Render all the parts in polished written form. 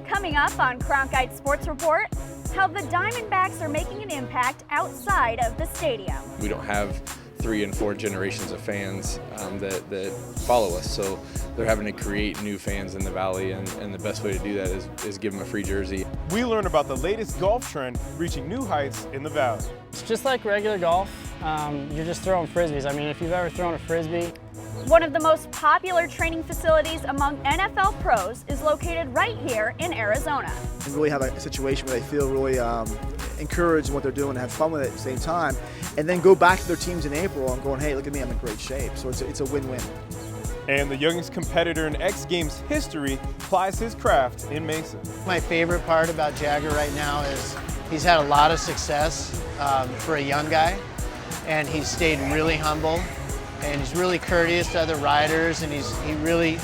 Coming up on Cronkite Sports Report, how the Diamondbacks are making an impact outside of the stadium. We don't have 3 and 4 generations of fans that follow us, so they're having to create new fans in the Valley, and the best way to do that is give them a free jersey. We learn about the latest golf trend reaching new heights in the Valley. It's just like regular golf. You're just throwing frisbees. I mean, if you've ever thrown a frisbee. One of the most popular training facilities among NFL pros is located right here in Arizona. And really have a situation where they feel really encouraged in what they're doing and have fun with it at the same time, and then go back to their teams in April and going, hey, look at me, I'm in great shape. So it's a win-win. And the youngest competitor in X Games history plies his craft in Mesa. My favorite part about Jagger right now is he's had a lot of success for a young guy, and he's stayed really humble, and he's really courteous to other riders, and he really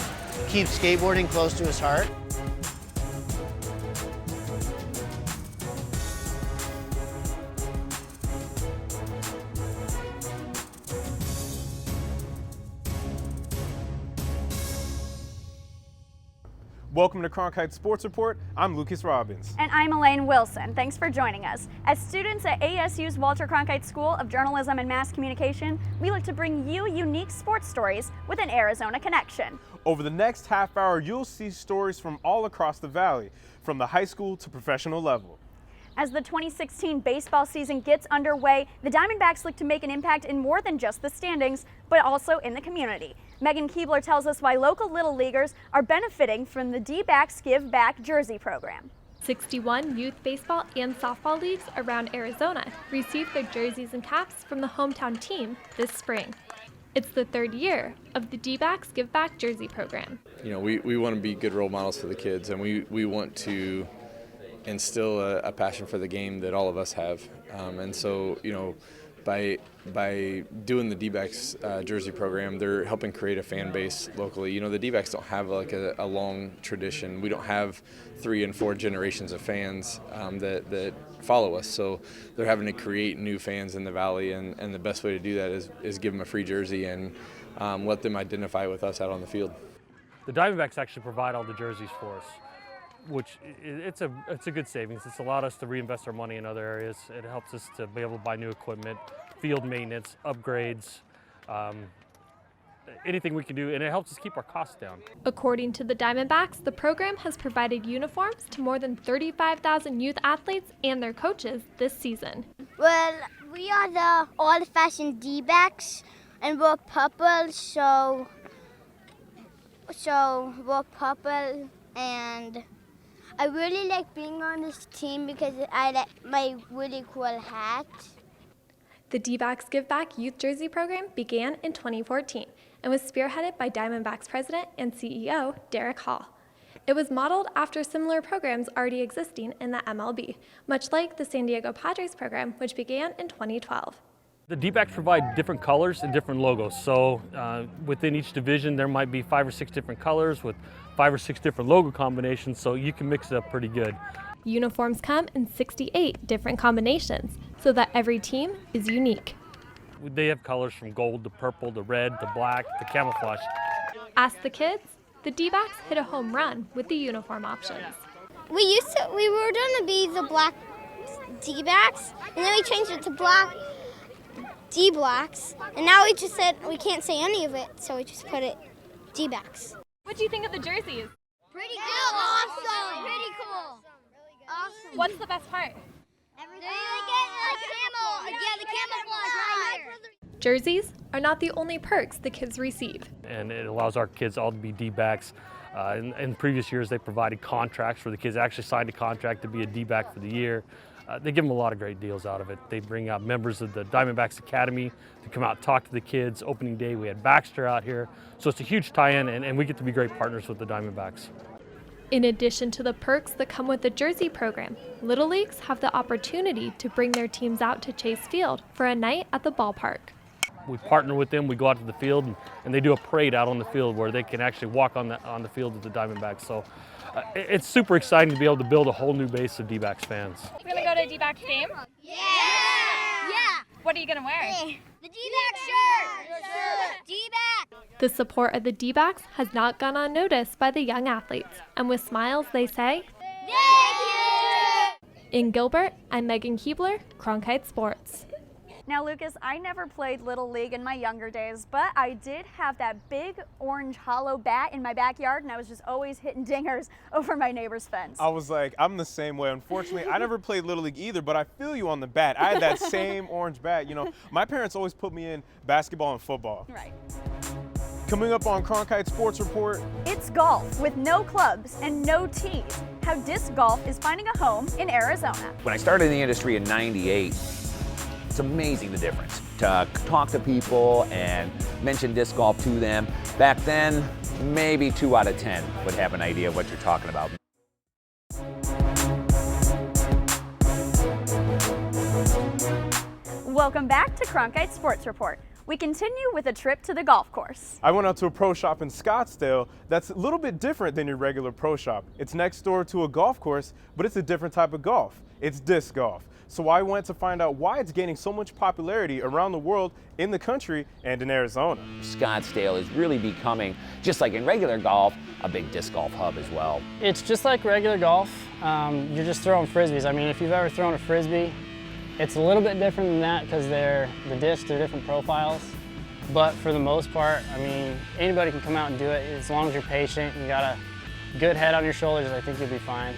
keeps skateboarding close to his heart. Welcome to Cronkite Sports Report. I'm Lucas Robbins. And I'm Elaine Wilson. Thanks for joining us. As students at ASU's Walter Cronkite School of Journalism and Mass Communication, we look to bring you unique sports stories with an Arizona connection. Over the next half hour, you'll see stories from all across the Valley, from the high school to professional level. As the 2016 baseball season gets underway, the Diamondbacks look to make an impact in more than just the standings, but also in the community. Megan Keebler tells us why local Little Leaguers are benefiting from the D-Backs Give Back jersey program. 61 youth baseball and softball leagues around Arizona received their jerseys and caps from the hometown team this spring. It's the third year of the D-Backs Give Back jersey program. You know, we want to be good role models for the kids, and we want to instill a passion for the game that all of us have. And so, you know, by doing the D-Backs jersey program, they're helping create a fan base locally. You know, the D-Backs don't have like a long tradition. We don't have 3 and 4 generations of fans that follow us, so they're having to create new fans in the Valley, and the best way to do that is give them a free jersey and let them identify with us out on the field. The Diamondbacks actually provide all the jerseys for us, which it's a good savings. It's allowed us to reinvest our money in other areas. It helps us to be able to buy new equipment, field maintenance, upgrades, anything we can do, and it helps us keep our costs down. According to the Diamondbacks, the program has provided uniforms to more than 35,000 youth athletes and their coaches this season. Well, we are the old-fashioned D-backs, and we're purple, so we're purple, and I really like being on this team because I like my really cool hat. The D-Backs Give Back Youth Jersey Program began in 2014 and was spearheaded by Diamondbacks President and CEO Derek Hall. It was modeled after similar programs already existing in the MLB, much like the San Diego Padres program, which began in 2012. The D-Backs provide different colors and different logos. So within each division, there might be 5 or 6 different colors with 5 or 6 different logo combinations, so you can mix it up pretty good. Uniforms come in 68 different combinations, so that every team is unique. They have colors from gold to purple to red to black to camouflage. Ask the kids, the D-Backs hit a home run with the uniform options. We were gonna be the black D-backs, and then we changed it to black D-blacks, and now we just said we can't say any of it, so we just put it D-backs. What do you think of the jerseys? Pretty cool. Awesome. Pretty cool. Awesome. What's the best part? The camouflage right here. Jerseys are not the only perks the kids receive. And it allows our kids all to be D-backs. In previous years, they provided contracts where the kids actually signed a contract to be a D-back for the year. They give them a lot of great deals out of it. They bring out members of the Diamondbacks Academy to come out and talk to the kids. Opening day, we had Baxter out here. So it's a huge tie-in, and we get to be great partners with the Diamondbacks. In addition to the perks that come with the jersey program, Little Leagues have the opportunity to bring their teams out to Chase Field for a night at the ballpark. We partner with them, we go out to the field, and they do a parade out on the field where they can actually walk on the field with the Diamondbacks. So it's super exciting to be able to build a whole new base of D-Backs fans. We're going to go to a D-Backs game? Yeah! What are you going to wear? The D-back shirt! D-back! The support of the D-Backs has not gone unnoticed by the young athletes, and with smiles they say, In Gilbert, I'm Megan Keebler, Cronkite Sports. Now, Lucas, I never played Little League in my younger days, but I did have that big orange hollow bat in my backyard, and I was just always hitting dingers over my neighbor's fence. I was like, I'm the same way. Unfortunately, I never played Little League either, but I feel you on the bat. I had that same orange bat. You know, my parents always put me in basketball and football. Right. Coming up on Cronkite Sports Report. It's golf with no clubs and no tees. How disc golf is finding a home in Arizona. When I started in the industry in '98, it's amazing the difference. To talk to people and mention disc golf to them. Back then, maybe 2 out of 10 would have an idea of what you're talking about. Welcome back to Cronkite Sports Report. We continue with a trip to the golf course. I went out to a pro shop in Scottsdale that's a little bit different than your regular pro shop. It's next door to a golf course, but it's a different type of golf. It's disc golf. So I went to find out why it's gaining so much popularity around the world, in the country, and in Arizona. Scottsdale is really becoming, just like in regular golf, a big disc golf hub as well. It's just like regular golf. You're just throwing frisbees. I mean, if you've ever thrown a frisbee, it's a little bit different than that because the discs are different profiles. But for the most part, I mean, anybody can come out and do it as long as you're patient. You got a good head on your shoulders, I think you'll be fine.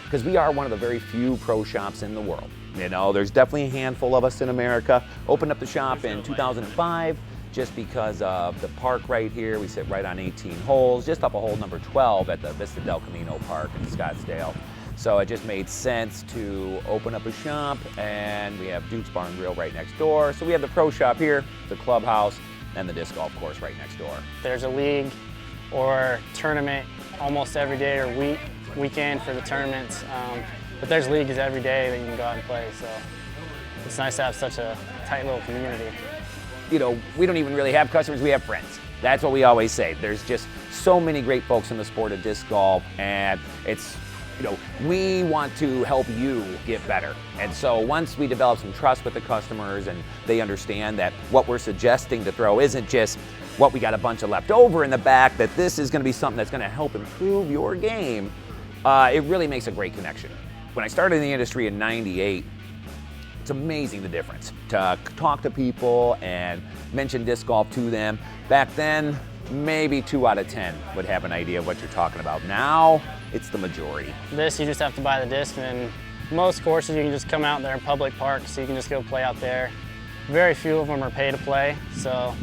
Because we are one of the very few pro shops in the world. You know, there's definitely a handful of us in America. Opened up the shop in 2005 just because of the park right here. We sit right on 18 holes, just up a hole number 12 at the Vista del Camino Park in Scottsdale. So it just made sense to open up a shop, and we have Duke's Bar and Grill right next door. So we have the pro shop here, the clubhouse, and the disc golf course right next door. There's a league or tournament almost every day or weekend for the tournaments. But there's leagues every day that you can go out and play, so it's nice to have such a tight little community. You know, we don't even really have customers, we have friends. That's what we always say. There's just so many great folks in the sport of disc golf, and it's, you know, we want to help you get better. And so once we develop some trust with the customers and they understand that what we're suggesting to throw isn't just what we got a bunch of left over in the back, that this is gonna be something that's gonna help improve your game, it really makes a great connection. When I started in the industry in '98, it's amazing the difference. To talk to people and mention disc golf to them. Back then, maybe 2 out of 10 would have an idea of what you're talking about. Now, it's the majority. This, you just have to buy the disc, and then most courses you can just come out there in public parks, so you can just go play out there. Very few of them are pay to play, so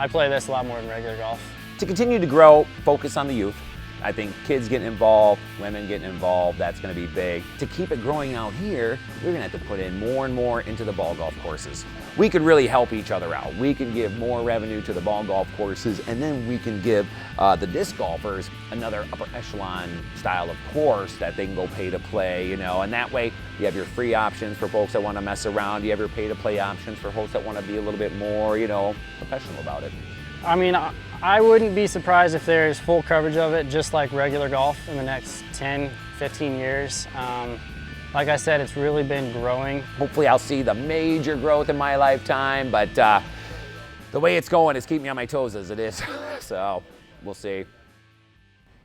I play this a lot more than regular golf. To continue to grow, focus on the youth. I think kids getting involved, women getting involved, that's going to be big. To keep it growing out here, we're going to have to put in more and more into the ball golf courses. We could really help each other out. We can give more revenue to the ball golf courses, and then we can give the disc golfers another upper echelon style of course that they can go pay to play, you know, and that way you have your free options for folks that want to mess around. You have your pay to play options for folks that want to be a little bit more, you know, professional about it. I mean, I wouldn't be surprised if there's full coverage of it, just like regular golf, in the next 10, 15 years. Like I said, it's really been growing. Hopefully I'll see the major growth in my lifetime, but the way it's going is keeping me on my toes as it is, so we'll see.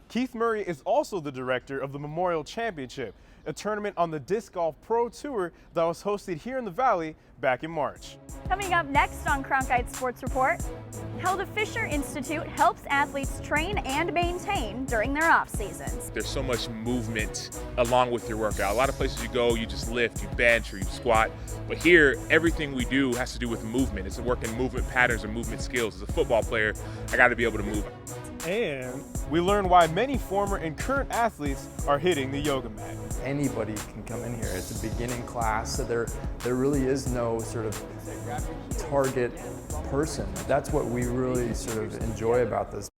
Keith Murray is also the director of the Memorial Championship, a tournament on the Disc Golf Pro Tour that was hosted here in the Valley back in March. Coming up next on Cronkite Sports Report, how the Fisher Institute helps athletes train and maintain during their off seasons. There's so much movement along with your workout. A lot of places you go, you just lift, you bench, or you squat. But here, everything we do has to do with movement. It's working movement patterns and movement skills. As a football player, I got to be able to move. And we learn why many former and current athletes are hitting the yoga mat. Anybody can come in here. It's a beginning class, so there really is no sort of target person. That's what we really sort of enjoy about this.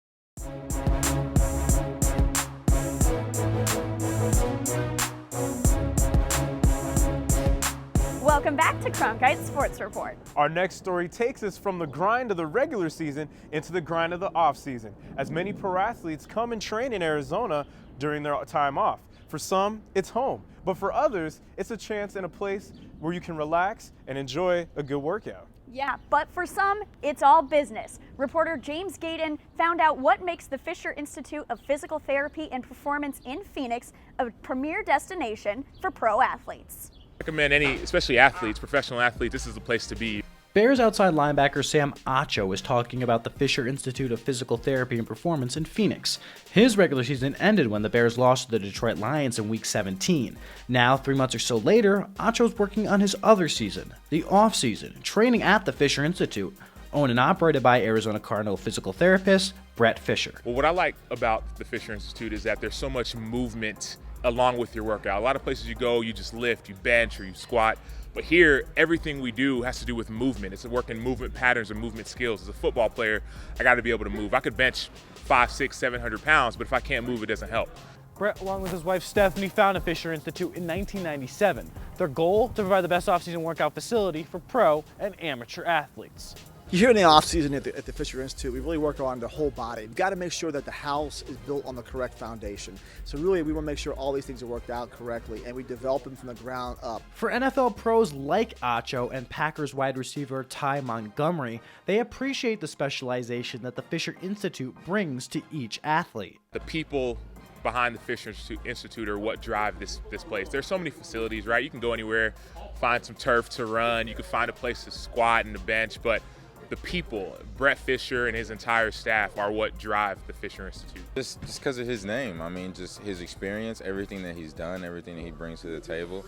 Welcome back to Cronkite Sports Report. Our next story takes us from the grind of the regular season into the grind of the off season, as many pro athletes come and train in Arizona during their time off. For some, it's home, but for others, it's a chance and a place where you can relax and enjoy a good workout. Yeah, but for some, it's all business. Reporter James Gayden found out what makes the Fisher Institute of Physical Therapy and Performance in Phoenix a premier destination for pro athletes. I recommend especially athletes, professional athletes, this is the place to be. Bears outside linebacker Sam Acho is talking about the Fisher Institute of Physical Therapy and Performance in Phoenix. His regular season ended when the Bears lost to the Detroit Lions in Week 17. Now, 3 months or so later, Acho's working on his other season, the off-season, training at the Fisher Institute, owned and operated by Arizona Cardinal physical therapist Brett Fisher. Well, what I like about the Fisher Institute is that there's so much movement along with your workout. A lot of places you go, you just lift, you bench, or you squat. But here, everything we do has to do with movement. It's working movement patterns and movement skills. As a football player, I got to be able to move. I could bench 500, 600, 700 pounds, but if I can't move, it doesn't help. Brett, along with his wife Stephanie, founded Fisher Institute in 1997. Their goal, to provide the best off-season workout facility for pro and amateur athletes. Here in the off-season at the Fisher Institute, we really work on the whole body. We've got to make sure that the house is built on the correct foundation. So really, we want to make sure all these things are worked out correctly, and we develop them from the ground up. For NFL pros like Acho and Packers wide receiver Ty Montgomery, they appreciate the specialization that the Fisher Institute brings to each athlete. The people behind the Fisher Institute are what drive this place. There's so many facilities, right? You can go anywhere, find some turf to run, you can find a place to squat and to bench, but the people, Brett Fisher and his entire staff, are what drive the Fisher Institute. Just because of his name, I mean, just his experience, everything that he's done, everything that he brings to the table,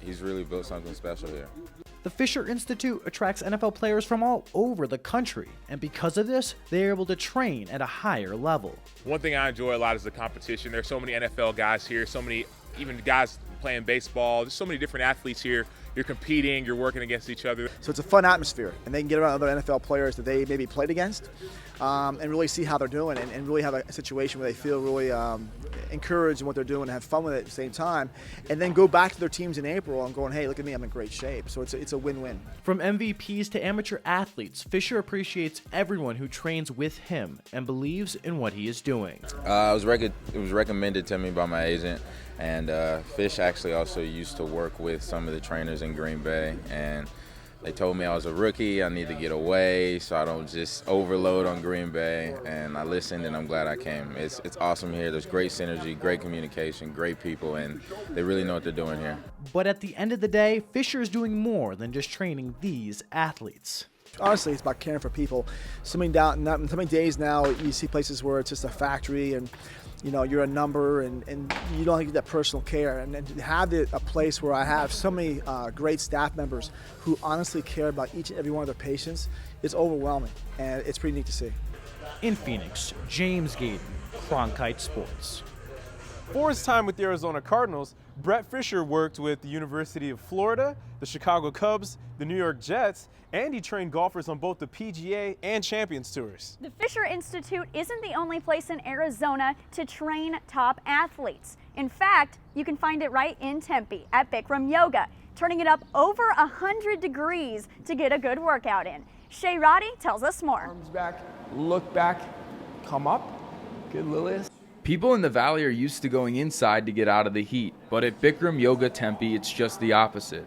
he's really built something special here. The Fisher Institute attracts NFL players from all over the country, and because of this, they are able to train at a higher level. One thing I enjoy a lot is the competition. There's so many NFL guys here, so many even guys playing baseball. There's so many different athletes here. You're competing, you're working against each other. So it's a fun atmosphere, and they can get around other NFL players that they maybe played against and really see how they're doing and really have a situation where they feel really encouraged in what they're doing and have fun with it at the same time, and then go back to their teams in April and going, hey, look at me, I'm in great shape. So it's a win-win. From MVPs to amateur athletes, Fisher appreciates everyone who trains with him and believes in what he is doing. It was recommended to me by my agent, and Fish actually also used to work with some of the trainers in Green Bay, and they told me I was a rookie, I need to get away so I don't just overload on Green Bay, and I listened, and I'm glad I came. It's awesome here. There's great synergy, great communication, great people, and they really know what they're doing here. But at the end of the day, Fisher is doing more than just training these athletes. Honestly, it's about caring for people. So many days now, you see places where it's just a factory, and you know, you're a number, and you don't get that personal care. And to have a place where I have so many great staff members who honestly care about each and every one of their patients, it's overwhelming, and it's pretty neat to see. In Phoenix, James Gayden, Cronkite Sports. For his time with the Arizona Cardinals, Brett Fisher worked with the University of Florida, the Chicago Cubs, the New York Jets, and he trained golfers on both the PGA and Champions Tours. The Fisher Institute isn't the only place in Arizona to train top athletes. In fact, you can find it right in Tempe at Bikram Yoga, turning it up over 100 degrees to get a good workout in. Shay Roddy tells us more. Arms back, look back, come up. Good, Lilius. People in the valley are used to going inside to get out of the heat, but at Bikram Yoga Tempe, it's just the opposite.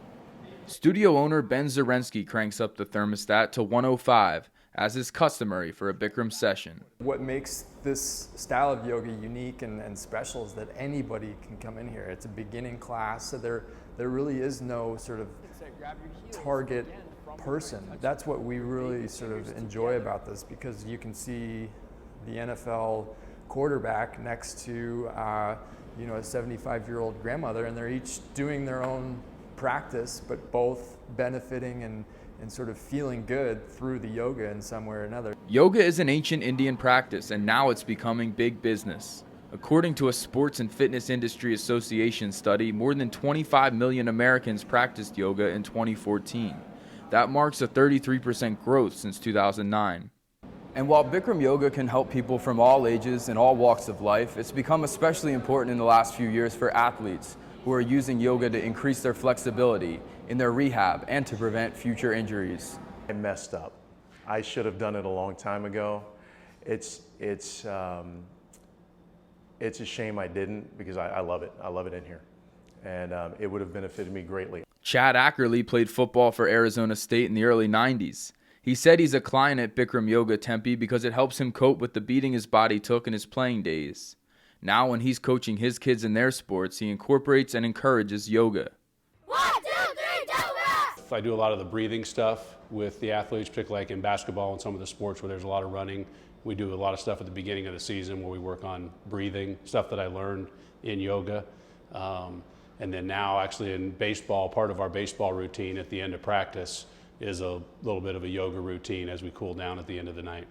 Studio owner Ben Zarensky cranks up the thermostat to 105, as is customary for a Bikram session. What makes this style of yoga unique and special is that anybody can come in here. It's a beginning class, so there really is no sort of target person. That's what we really sort of enjoy about this, because you can see the NFL quarterback next to a 75-year-old grandmother, and they're each doing their own practice, but both benefiting and sort of feeling good through the yoga in some way or another. Yoga is an ancient Indian practice, and now it's becoming big business. According to a Sports and Fitness Industry Association study, more than 25 million Americans practiced yoga in 2014. That marks a 33% growth since 2009. And while Bikram Yoga can help people from all ages and all walks of life, it's become especially important in the last few years for athletes who are using yoga to increase their flexibility in their rehab and to prevent future injuries. I messed up. I should have done it a long time ago. It's a shame I didn't, because I love it. I love it in here. and it would have benefited me greatly. Chad Ackerley played football for Arizona State in the early 90s. He said he's a client at Bikram Yoga Tempe because it helps him cope with the beating his body took in his playing days. Now when he's coaching his kids in their sports, he incorporates and encourages yoga. 1, 2, 3, yoga! I do a lot of the breathing stuff with the athletes, particularly like in basketball and some of the sports where there's a lot of running. We do a lot of stuff at the beginning of the season where we work on breathing, stuff that I learned in yoga. And then now actually in baseball, part of our baseball routine at the end of practice is a little bit of a yoga routine as we cool down at the end of the night.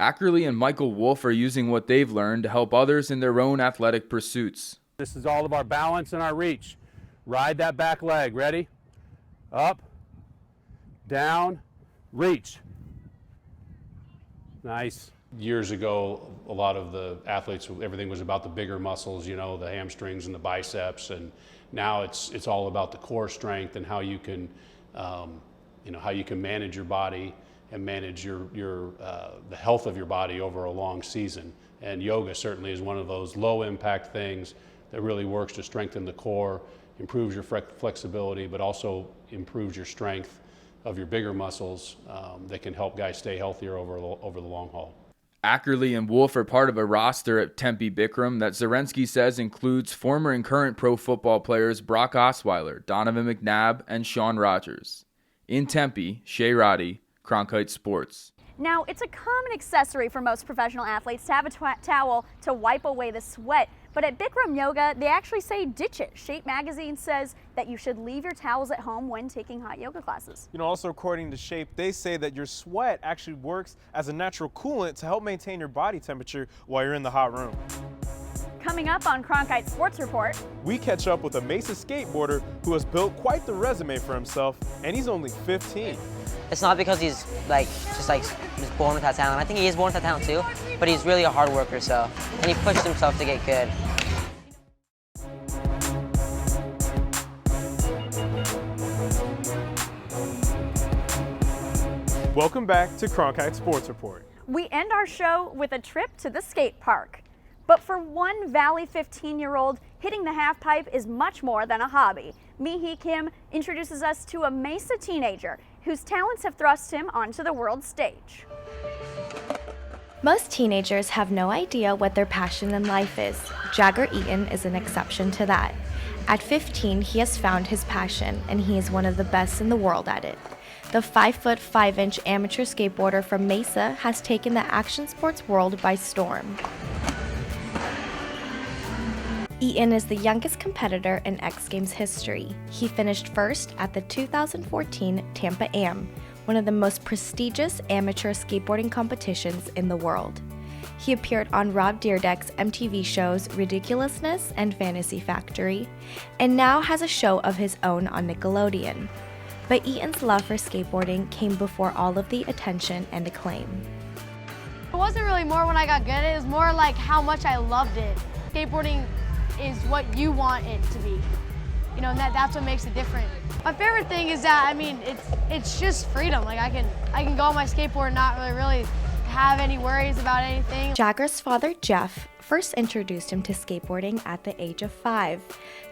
Ackerley and Michael Wolf are using what they've learned to help others in their own athletic pursuits. This is all of our balance and our reach. Ride that back leg. Ready? Up, down, reach. Nice. Years ago, a lot of the athletes, everything was about the bigger muscles, you know, the hamstrings and the biceps, and now it's all about the core strength and how you can, how you can manage your body and manage the health of your body over a long season. And yoga certainly is one of those low impact things that really works to strengthen the core, improves your flexibility, but also improves your strength of your bigger muscles that can help guys stay healthier over the long haul. Ackerley and Wolf are part of a roster at Tempe Bikram that Zarensky says includes former and current pro football players Brock Osweiler, Donovan McNabb, and Sean Rogers. In Tempe, Shea Roddy, Cronkite Sports. Now, it's a common accessory for most professional athletes to have a towel to wipe away the sweat. But at Bikram Yoga, they actually say ditch it. Shape Magazine says that you should leave your towels at home when taking hot yoga classes. You know, also according to Shape, they say that your sweat actually works as a natural coolant to help maintain your body temperature while you're in the hot room. Coming up on Cronkite Sports Report, we catch up with a Mesa skateboarder who has built quite the resume for himself, and he's only 15. It's not because he's just born with that talent. I think he is born with that talent too, but he's really a hard worker, and he pushed himself to get good. Welcome back to Cronkite Sports Report. We end our show with a trip to the skate park. But for one Valley 15-year-old, hitting the half pipe is much more than a hobby. Mi-hee Kim introduces us to a Mesa teenager whose talents have thrust him onto the world stage. Most teenagers have no idea what their passion in life is. Jagger Eaton is an exception to that. At 15, he has found his passion, and he is one of the best in the world at it. The 5'5" amateur skateboarder from Mesa has taken the action sports world by storm. Eaton is the youngest competitor in X Games history. He finished first at the 2014 Tampa Am, one of the most prestigious amateur skateboarding competitions in the world. He appeared on Rob Dyrdek's MTV shows Ridiculousness and Fantasy Factory, and now has a show of his own on Nickelodeon. But Eaton's love for skateboarding came before all of the attention and acclaim. It wasn't really more when I got good at it, it was more like how much I loved it. Skateboarding is what you want it to be. You know, and that's what makes it different. My favorite thing is that, it's just freedom. Like I can go on my skateboard and not really have any worries about anything. Jagger's father, Jeff, first introduced him to skateboarding at the age of 5.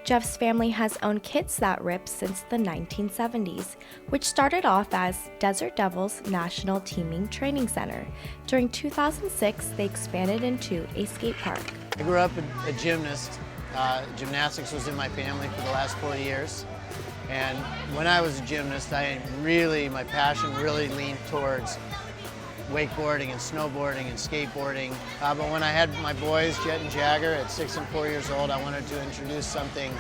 Jeff's family has owned kids that rip since the 1970s, which started off as Desert Devils National Teaming Training Center. During 2006, they expanded into a skate park. I grew up a gymnast. Gymnastics was in my family for the last 4 years. And when I was a gymnast, my passion really leaned towards wakeboarding and snowboarding and skateboarding. But when I had my boys, Jet and Jagger, at 6 and 4 years old, I wanted to introduce something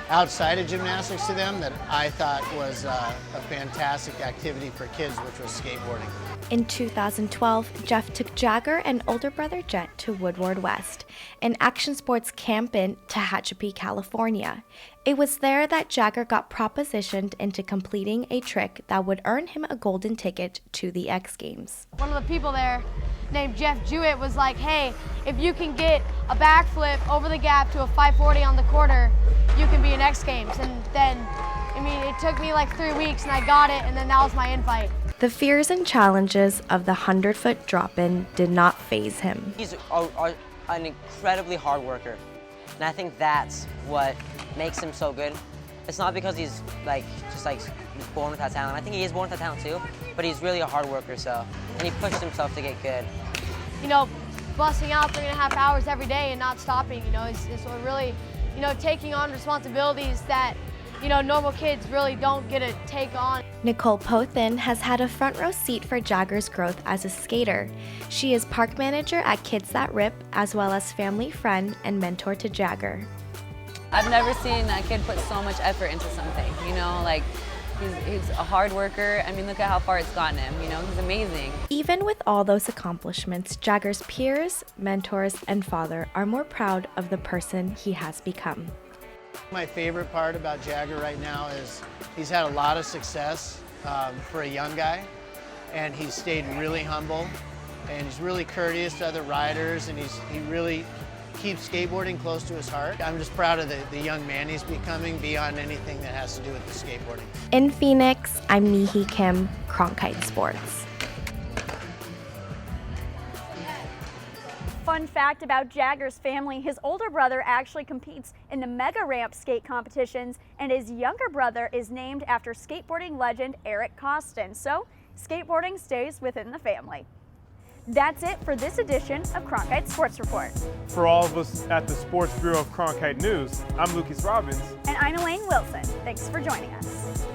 outside of gymnastics to them that I thought was a fantastic activity for kids, which was skateboarding. In 2012, Jeff took Jagger and older brother Jet to Woodward West, an action sports camp in Tehachapi, California. It was there that Jagger got propositioned into completing a trick that would earn him a golden ticket to the X Games. One of the people there, named Jeff Jewett, was like, hey, if you can get a backflip over the gap to a 540 on the quarter, you can be in X Games. And then, it took me like 3 weeks and I got it, and then that was my invite. The fears and challenges of the 100-foot drop-in did not faze him. He's an incredibly hard worker. And I think that's what makes him so good. It's not because he's just born with that talent. I think he is born with that talent too, but he's really a hard worker, so. And he pushed himself to get good. You know, busting out 3.5 hours every day and not stopping, you know, is really, you know, taking on responsibilities that, you know, normal kids really don't get to take on. Nicole Pothin has had a front row seat for Jagger's growth as a skater. She is park manager at Kids That Rip, as well as family friend and mentor to Jagger. I've never seen a kid put so much effort into something, you know, like he's a hard worker. I mean, look at how far it's gotten him, you know, he's amazing. Even with all those accomplishments, Jagger's peers, mentors, and father are more proud of the person he has become. My favorite part about Jagger right now is he's had a lot of success for a young guy, and he's stayed really humble, and he's really courteous to other riders, and he really keeps skateboarding close to his heart. I'm just proud of the young man he's becoming beyond anything that has to do with the skateboarding. In Phoenix, I'm Mihi Kim, Cronkite Sports. Fun fact about Jagger's family, his older brother actually competes in the mega ramp skate competitions, and his younger brother is named after skateboarding legend Eric Costin. So skateboarding stays within the family. That's it for this edition of Cronkite Sports Report. For all of us at the Sports Bureau of Cronkite News, I'm Lucas Robbins. And I'm Elaine Wilson. Thanks for joining us.